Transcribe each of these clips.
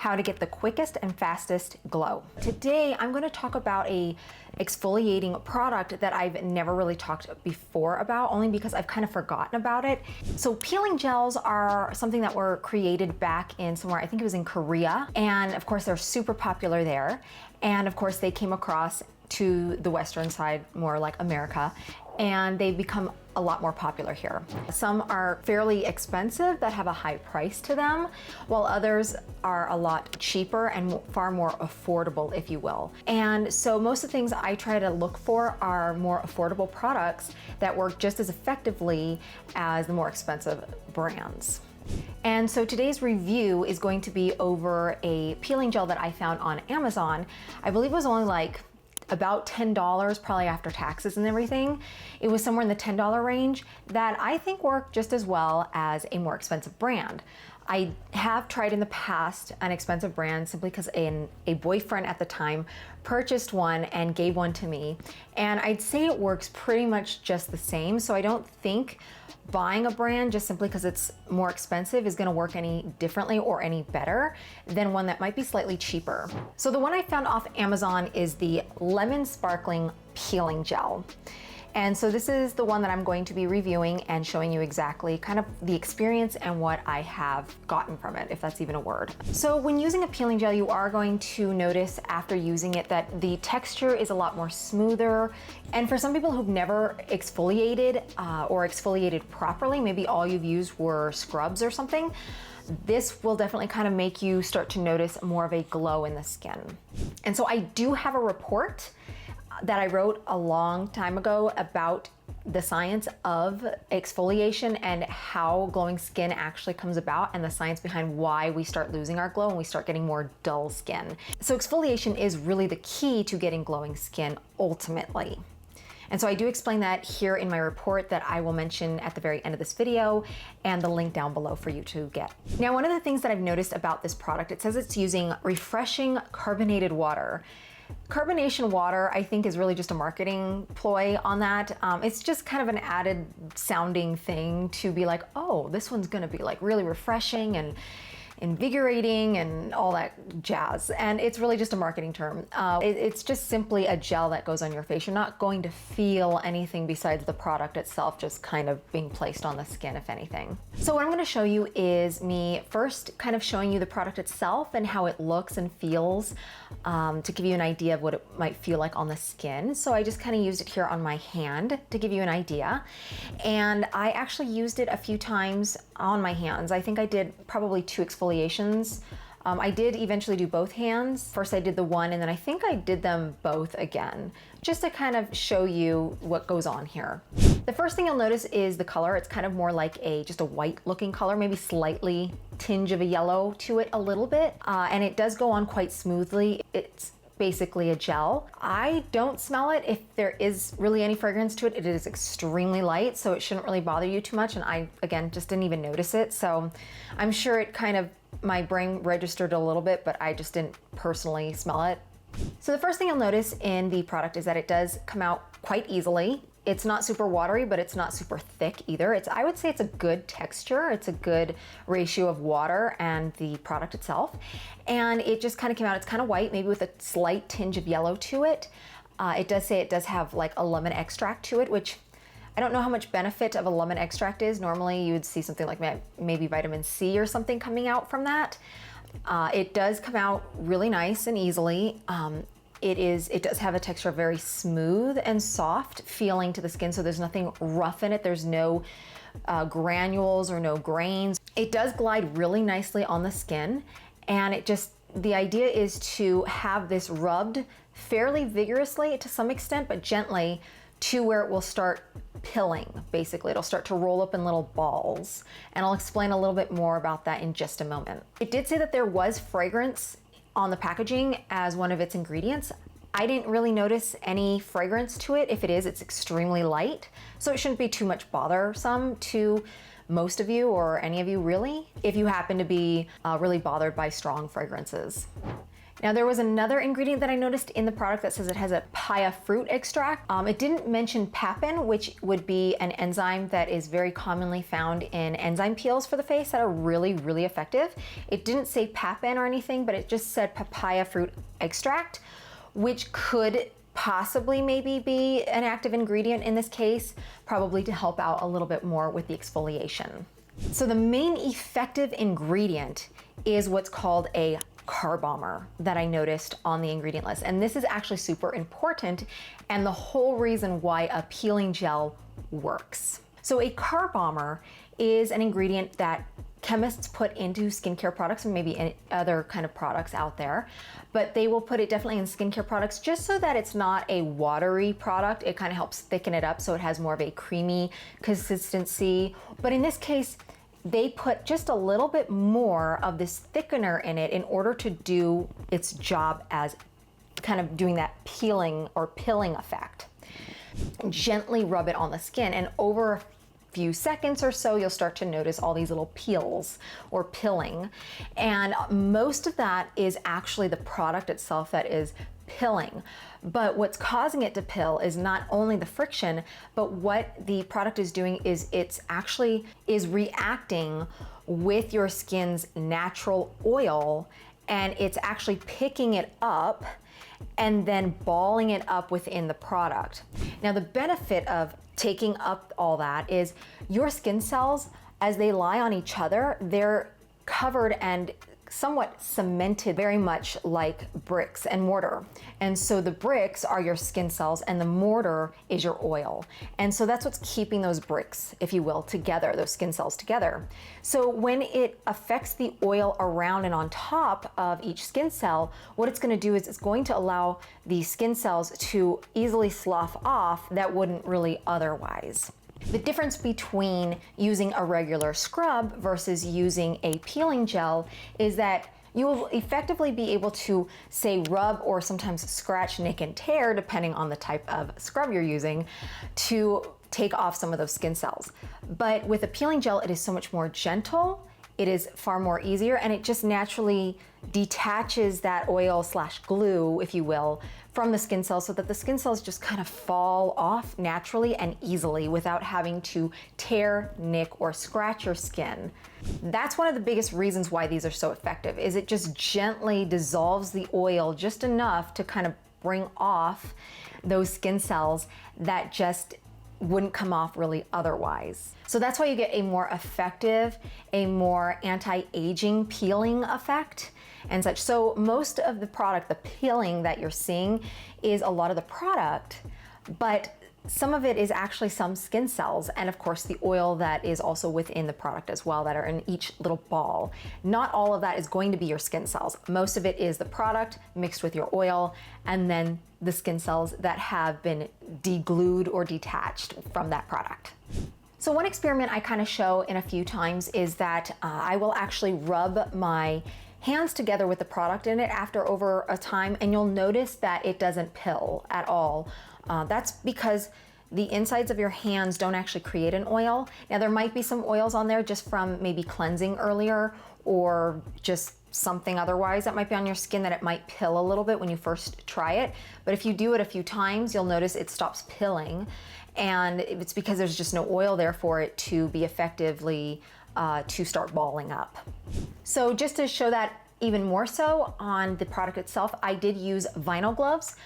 how to get the quickest and fastest glow. Today, I'm going to talk about a exfoliating product that I've never really talked before about, only because I've kind of forgotten about it. So peeling gels are something that were created back in somewhere, I think it was in Korea. And of course, they're super popular there. And of course, they came across to the Western side, more like America, and they've become a lot more popular here. Some are fairly expensive that have a high price to them, while others are a lot cheaper and far more affordable, if you will. And so most of the things I try to look for are more affordable products that work just as effectively as the more expensive brands. And so today's review is going to be over a peeling gel that I found on Amazon. I believe it was only like about $10, probably after taxes and everything. It was somewhere in the $10 range that I think worked just as well as a more expensive brand. I have tried in the past an expensive brand simply because a boyfriend at the time purchased one and gave one to me. And I'd say it works pretty much just the same. So I don't think buying a brand just simply because it's more expensive is gonna work any differently or any better than one that might be slightly cheaper. So the one I found off Amazon is the Lemon Sparkling Peeling Gel. And so this is the one that I'm going to be reviewing and showing you exactly kind of the experience and what I have gotten from it, if that's even a word. So when using a peeling gel, you are going to notice after using it that the texture is a lot more smoother. And for some people who've never exfoliated or exfoliated properly, maybe all you've used were scrubs or something, this will definitely kind of make you start to notice more of a glow in the skin. And so I do have a report that I wrote a long time ago about the science of exfoliation and how glowing skin actually comes about, and the science behind why we start losing our glow and we start getting more dull skin. So exfoliation is really the key to getting glowing skin ultimately. And so I do explain that here in my report that I will mention at the very end of this video, and the link down below for you to get. Now, one of the things that I've noticed about this product, it says it's using refreshing carbonated water. Carbonation water, I think, is really just a marketing ploy on that. It's just kind of an added sounding thing to be like, oh, this one's gonna be like really refreshing and invigorating and all that jazz. And it's really just a marketing term. It's just simply a gel that goes on your face. You're not going to feel anything besides the product itself just kind of being placed on the skin, if anything. So what I'm gonna show you is me first kind of showing you the product itself and how it looks and feels to give you an idea of what it might feel like on the skin. So I just kind of used it here on my hand to give you an idea. And I actually used it a few times on my hands. I think I did probably 2 exfoliations. I did eventually do both hands. First I did the one, and then I think I did them both again, just to kind of show you what goes on here. The first thing you'll notice is the color. It's kind of more like just a white looking color, maybe slightly tinge of a yellow to it a little bit. And it does go on quite smoothly. It's basically a gel. I don't smell it. If there is really any fragrance to it, it is extremely light, so it shouldn't really bother you too much. And I, again, just didn't even notice it. So I'm sure it kind of, my brain registered a little bit, but I just didn't personally smell it. So the first thing you'll notice in the product is that it does come out quite easily. It's not super watery, but it's not super thick either. I would say it's a good texture. It's a good ratio of water and the product itself. And it just kind of came out, it's kind of white, maybe with a slight tinge of yellow to it. It does say it does have like a lemon extract to it, which I don't know how much benefit of a lemon extract is. Normally you would see something like maybe vitamin C or something coming out from that. It does come out really nice and easily. It does have a texture very smooth and soft feeling to the skin, so there's nothing rough in it. There's no granules or no grains. It does glide really nicely on the skin, and the idea is to have this rubbed fairly vigorously to some extent, but gently, to where it will start pilling, basically. It'll start to roll up in little balls, and I'll explain a little bit more about that in just a moment. It did say that there was fragrance on the packaging as one of its ingredients. I didn't really notice any fragrance to it. If it is, it's extremely light, so it shouldn't be too much bothersome to most of you or any of you really, if you happen to be really bothered by strong fragrances. Now there was another ingredient that I noticed in the product that says it has a papaya fruit extract. It didn't mention papain, which would be an enzyme that is very commonly found in enzyme peels for the face that are really, really effective. It didn't say papain or anything, but it just said papaya fruit extract, which could possibly maybe be an active ingredient in this case, probably to help out a little bit more with the exfoliation. So the main effective ingredient is what's called a car bomber that I noticed on the ingredient list. And this is actually super important and the whole reason why a peeling gel works. So a car bomber is an ingredient that chemists put into skincare products and maybe any other kind of products out there, but they will put it definitely in skincare products just so that it's not a watery product. It kind of helps thicken it up so it has more of a creamy consistency. But in this case, they put just a little bit more of this thickener in it in order to do its job as kind of doing that peeling or pilling effect. Gently rub it on the skin, and over a few seconds or so, you'll start to notice all these little peels or pilling. And most of that is actually the product itself that is pilling. But what's causing it to pill is not only the friction, but what the product is doing is it's actually is reacting with your skin's natural oil, and it's actually picking it up and then balling it up within the product. Now the benefit of taking up all that is your skin cells, as they lie on each other, they're covered and somewhat cemented, very much like bricks and mortar. And so the bricks are your skin cells and the mortar is your oil. And so that's what's keeping those bricks, if you will, together, those skin cells together. So when it affects the oil around and on top of each skin cell, what it's gonna do is it's going to allow the skin cells to easily slough off that wouldn't really otherwise. The difference between using a regular scrub versus using a peeling gel is that you will effectively be able to, say, rub or sometimes scratch, nick, and tear, depending on the type of scrub you're using, to take off some of those skin cells. But with a peeling gel, it is so much more gentle, it is far more easier, and it just naturally detaches that oil slash glue, if you will, from the skin cells so that the skin cells just kind of fall off naturally and easily without having to tear, nick, or scratch your skin. That's one of the biggest reasons why these are so effective, is it just gently dissolves the oil just enough to kind of bring off those skin cells that just wouldn't come off really otherwise. So that's why you get a more effective, a more anti-aging peeling effect and such. So most of the product, the peeling that you're seeing, is a lot of the product, but some of it is actually some skin cells, and of course the oil that is also within the product as well, that are in each little ball. Not all of that is going to be your skin cells. Most of it is the product mixed with your oil, and then the skin cells that have been deglued or detached from that product. So one experiment I kind of show in a few times is that I will actually rub my hands together with the product in it after over a time, and you'll notice that it doesn't pill at all. That's because the insides of your hands don't actually create an oil. Now there might be some oils on there just from maybe cleansing earlier or just something otherwise that might be on your skin that it might pill a little bit when you first try it. But if you do it a few times, you'll notice it stops pilling, and it's because there's just no oil there for it to be effectively to start balling up. So just to show that even more so on the product itself, I did use vinyl gloves,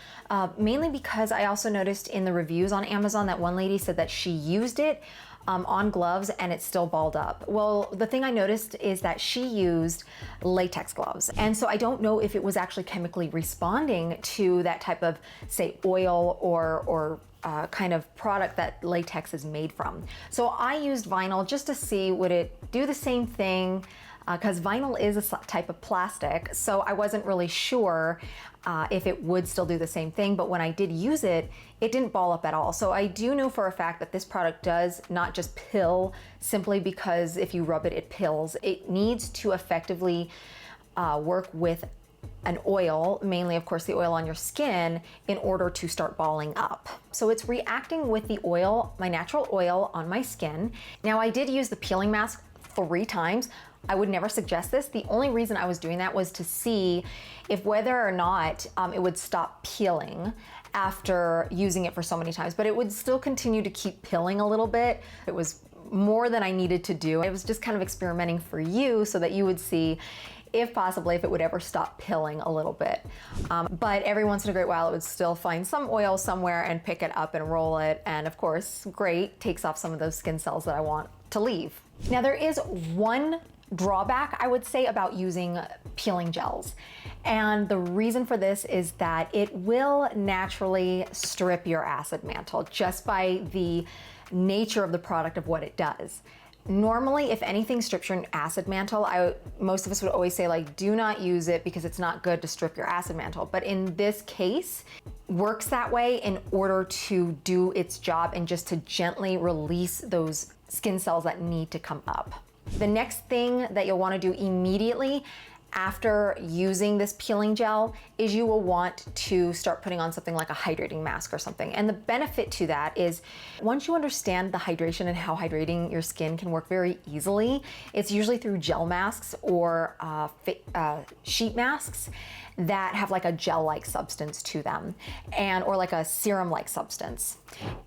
mainly because I also noticed in the reviews on Amazon that one lady said that she used it on gloves and it still balled up. Well, the thing I noticed is that she used latex gloves. And so I don't know if it was actually chemically responding to that type of, say, oil or kind of product that latex is made from. So I used vinyl just to see would it do the same thing, because vinyl is a type of plastic, so I wasn't really sure if it would still do the same thing, but when I did use it, it didn't ball up at all. So I do know for a fact that this product does not just pill simply because if you rub it, it pills. It needs to effectively work with an oil, mainly of course the oil on your skin, in order to start balling up. So it's reacting with the oil, my natural oil on my skin. Now I did use the peeling mask 3 times. I would never suggest this. The only reason I was doing that was to see if whether or not it would stop peeling after using it for so many times, but it would still continue to keep peeling a little bit. It was more than I needed to do. I was just kind of experimenting for you so that you would see if possibly if it would ever stop peeling a little bit. But every once in a great while it would still find some oil somewhere and pick it up and roll it. And of course, great, takes off some of those skin cells that I want to leave. Now there is one drawback I would say about using peeling gels. And the reason for this is that it will naturally strip your acid mantle just by the nature of the product of what it does. Normally, if anything strips your acid mantle, most of us would always say like, do not use it because it's not good to strip your acid mantle. But in this case, works that way in order to do its job and just to gently release those skin cells that need to come up. The next thing that you'll want to do immediately after using this peeling gel is you will want to start putting on something like a hydrating mask or something. And the benefit to that is once you understand the hydration and how hydrating your skin can work very easily, it's usually through gel masks or sheet masks that have like a gel-like substance to them or like a serum-like substance.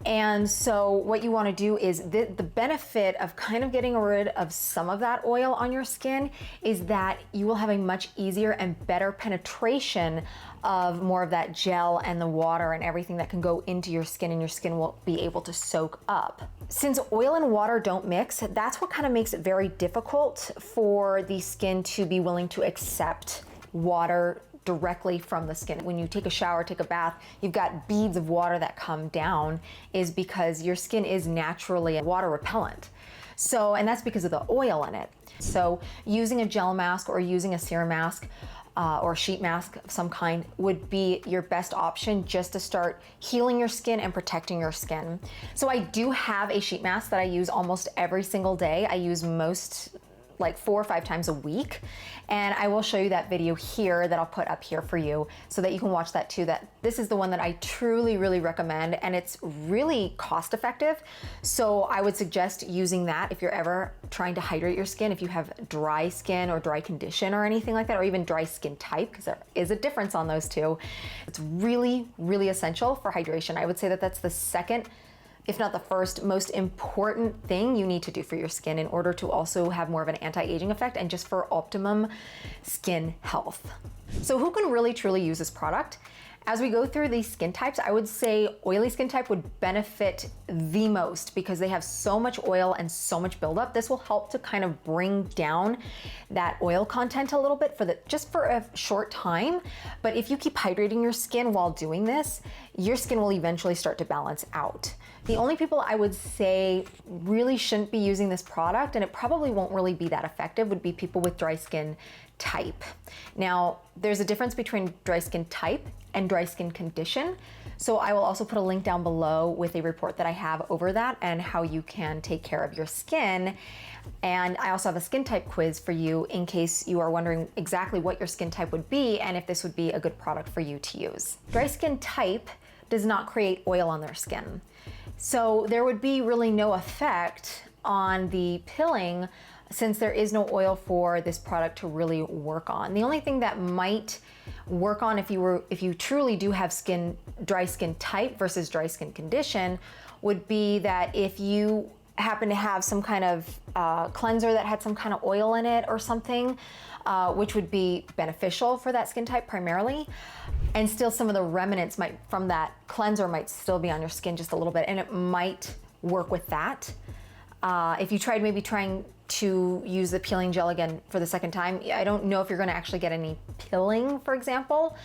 And so what you want to do is the benefit of kind of getting rid of some of that oil on your skin is that you will have a much easier and better penetration of more of that gel and the water and everything that can go into your skin, and your skin will be able to soak up. Since oil and water don't mix, that's what kind of makes it very difficult for the skin to be willing to accept water directly from the skin. When you take a shower, take a bath, you've got beads of water that come down, is because your skin is naturally water repellent. So, and that's because of the oil in it. So using a gel mask or using a serum mask or sheet mask of some kind would be your best option just to start healing your skin and protecting your skin. So I do have a sheet mask that I use almost every single day. I use like 4 or 5 times a week. And I will show you that video here that I'll put up here for you so that you can watch that too. That this is the one that I truly, really recommend, and it's really cost effective. So I would suggest using that if you're ever trying to hydrate your skin, if you have dry skin or dry condition or anything like that, or even dry skin type, because there is a difference on those two. It's really, really essential for hydration. I would say that that's the second, if not the first, most important thing you need to do for your skin in order to also have more of an anti-aging effect and just for optimum skin health. So who can really truly use this product? As we go through these skin types, I would say oily skin type would benefit the most because they have so much oil and so much buildup. This will help to kind of bring down that oil content a little bit just for a short time. But if you keep hydrating your skin while doing this, your skin will eventually start to balance out. The only people I would say really shouldn't be using this product, and it probably won't really be that effective, would be people with dry skin type. Now, there's a difference between dry skin type and dry skin condition. So I will also put a link down below with a report that I have over that and how you can take care of your skin. And I also have a skin type quiz for you in case you are wondering exactly what your skin type would be and if this would be a good product for you to use. Dry skin type does not create oil on their skin. So there would be really no effect on the pilling since there is no oil for this product to really work on. The only thing that might work on if you truly do have dry skin type versus dry skin condition would be that if you happen to have some kind of cleanser that had some kind of oil in it or something, which would be beneficial for that skin type primarily. And still some of the remnants from that cleanser might still be on your skin just a little bit, and it might work with that. If you tried trying to use the peeling gel again for the second time, I don't know if you're gonna actually get any pilling, for example,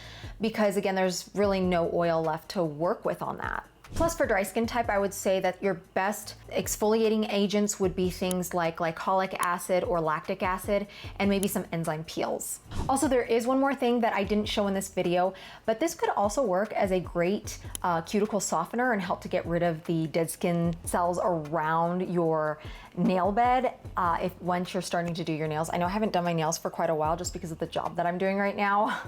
because again, there's really no oil left to work with on that. Plus for dry skin type, I would say that your best exfoliating agents would be things like glycolic acid or lactic acid and maybe some enzyme peels. Also, there is one more thing that I didn't show in this video, but this could also work as a great cuticle softener and help to get rid of the dead skin cells around your nail bed once you're starting to do your nails. I know I haven't done my nails for quite a while just because of the job that I'm doing right now.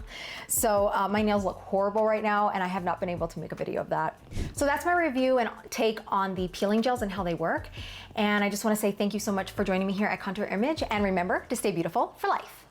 So my nails look horrible right now and I have not been able to make a video of that. So that's my review and take on the peeling gels and how they work. And I just want to say thank you so much for joining me here at Contour Image. And remember to stay beautiful for life.